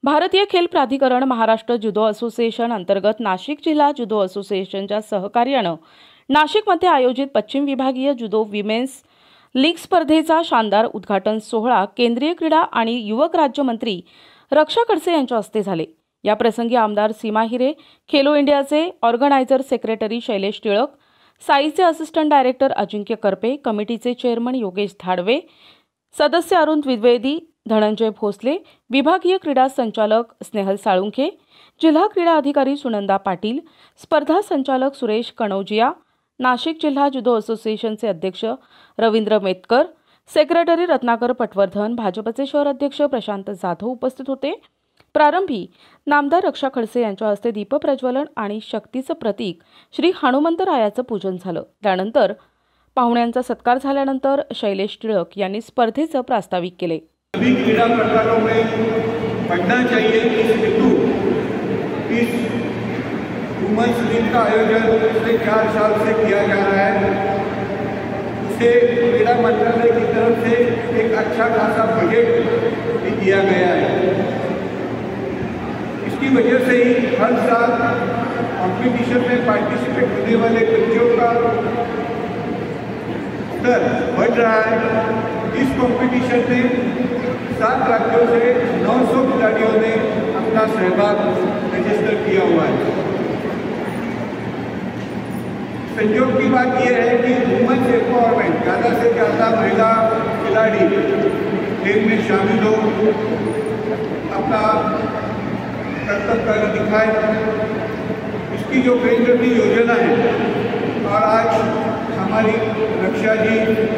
भारतीय खेल प्राधिकरण महाराष्ट्र जुदो असोसिएशन अंतर्गत नाशिक जिल्हा जुदो असोसिएशनच्या सहकार्याने नाशिकमध्ये आयोजित पश्चिम विभागीय जुदो विमेन्स लीग स्पर्धेचा शानदार उद्घाटन सोहळा केंद्रीय क्रीडा आणि युवक राज्यमंत्री रक्षा खडसे यांच्या हस्ते झाले। या प्रसंगी आमदार सीमा हिरे, खेलो इंडियाचे ऑर्गनायझर सेक्रेटरी शैलेश टिळक, साईचे असिस्टंट डायरेक्टर अजिंक्य करपे, कमिटीचे चेअरमन योगेश धाडवे, सदस्य अरुण द्विवेदी, धनंजय भोसले, विभागीय क्रीडा संचालक स्नेहल साळुंखे, जिल्हा क्रीडा अधिकारी सुनंदा पाटील, स्पर्धा संचालक सुरेश कणौजिया, नाशिक जिल्हा जुदो असोसिएशनचे अध्यक्ष रवींद्र मेतकर, सेक्रेटरी रत्नाकर पटवर्धन, भाजपचे शहर अध्यक्ष प्रशांत जाधव उपस्थित होते। प्रारंभी नामदार रक्षा खडसे यांच्या हस्ते दीपप्रज्वलन आणि शक्तीचं प्रतीक श्री हनुमंतरायाचं पूजन झालं। त्यानंतर पाहुण्यांचा सत्कार झाल्यानंतर शैलेश टिळक यांनी स्पर्धेचं प्रास्ताविक केले। सभी क्रीडा प्रकारों में बढ़ना चाहिए। इस वुमेन्स लीग का आयोजन पिछले 4 साल से किया जा रहा है। उसे क्रीडा मंत्रालय की तरफ से एक अच्छा खासा बजट भी दिया गया है। इसकी वजह से ही हर साल कॉम्पिटिशन में पार्टिसिपेट होने वाले बच्चों का स्तर बढ़ रहा है। इस कॉम्पिटिशन में 7 राज्यों से 900 खिलाड़ियों ने अपना सहभाग रजिस्टर किया हुआ है। संयोग की बात यह है कि वुमेन्स एम्पावरमेंट ज़्यादा से ज़्यादा महिला खिलाड़ी खेल में शामिल हो, अपना कर्तव्य दिखाए। इसकी जो केंद्र की योजना है और आज हमारी रक्षा जी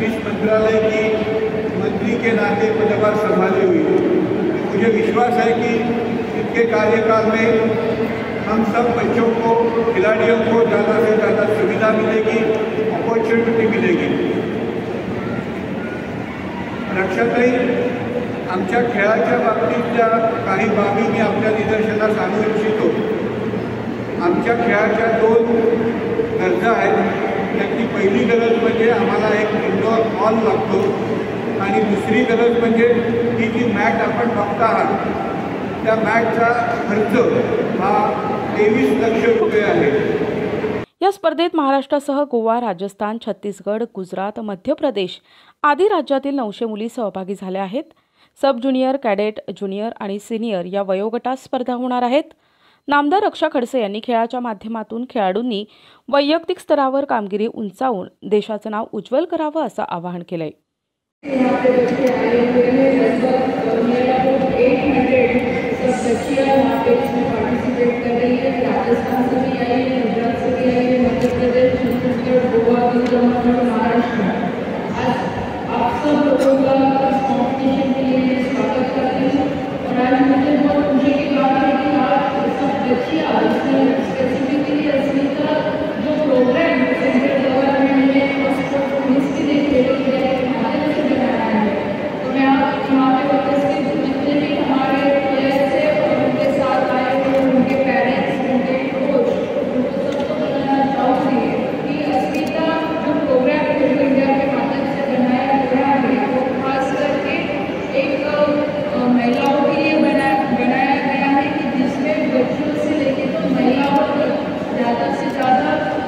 इस मंत्रालय की मंत्री के नाते पदभार संभाली हुई, मुझे विश्वास है कि इनके कार्यकाल में हम सब बच्चों को, खिलाड़ियों को ज़्यादा से ज़्यादा सुविधा मिलेगी, अपॉर्चुनिटी मिलेगी। रक्षाताई, आमच्या खेळाच्या बाबतीतल्या काही बाबी मी आपल्या निदर्शनास आणू इच्छितो। आमच्या खेळाच्या 2 गरजा आहेत। त्याची पहिली गरज म्हणजे आम्हाला एक इंडोर हॉल लागतो आणि दुसरी गरज म्हणजे ही जी मॅट आपण बघता आहात त्या मॅटचा खर्च हा 23 लाख रुपये आहे। या स्पर्धेत महाराष्ट्रासह गोवा, राजस्थान, छत्तीसगड, गुजरात, मध्य प्रदेश आदी राज्यातील 900 मुली सहभागी झाल्या आहेत। सब ज्युनियर, कॅडेट, ज्युनियर आणि सिनियर या वयोगटात स्पर्धा होणार आहेत। नामदार रक्षा खडसे यांनी खेळाच्या माध्यमातून खेळाडूंनी वैयक्तिक स्तरावर कामगिरी उंचावून देशाचं नाव उज्ज्वल करावं असं आवाहन केलंय।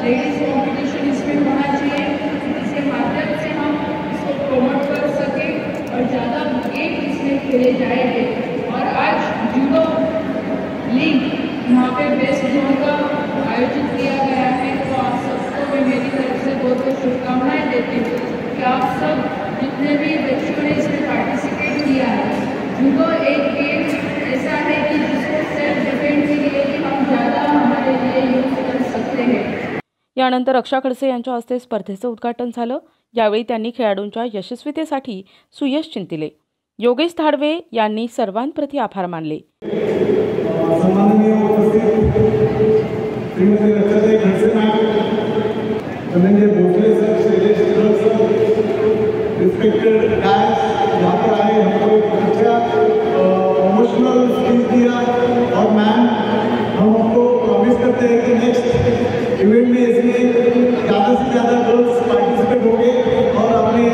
लेडीज कॉम्पिटिशन इसमें होना चाहिए, इसके माध्यम से हम इसको प्रमोट कर सके और ज़्यादा गेम इसमें खेले जाएंगे। और आज जुडो लीग यहाँ पे बेस्ट जोन का आयोजित किया गया है, तो आप सबको मैं मेरी तरफ से बहुत बहुत शुभकामनाएं देती हूँ कि आप सब जितने भी बच्चों ने इसमें पार्टिसिपेट किया है। जुडो एक गेम ऐसा है कि जिसको सेल्फ डिफेंस के लिए भी हम ज़्यादा हमारे लिए यूज कर सकते हैं। यानंतर रक्षा खडसे यांच्या हस्ते स्पर्धेचं उद्घाटन झालं। यावेळी त्यांनी खेळाडूंच्या यशस्वीतेसाठी सुयश चिंतिले। योगेश धाडवे यांनी सर्वांप्रती आभार मानले। इवेंट में इसमें ज़्यादा से ज़्यादा गर्ल्स पार्टिसिपेट होंगे और अपने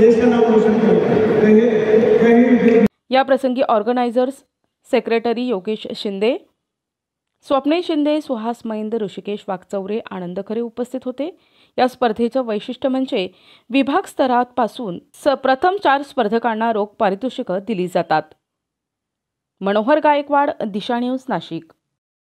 देश का नाम रोशन करेंगे। या प्रसंगी ऑर्गनायझर्स सेक्रेटरी योगेश शिंदे, स्वप्ने शिंदे, सुहास मैंद, ऋषिकेश वागचौरे, आनंद खरे उपस्थित होते। या स्पर्धेचं वैशिष्ट्य म्हणजे विभाग स्तरापासून प्रथम 4 स्पर्धकांना रोख पारितोषिकं दिली जातात। मनोहर गायकवाड, दिशा न्यूज, नाशिक।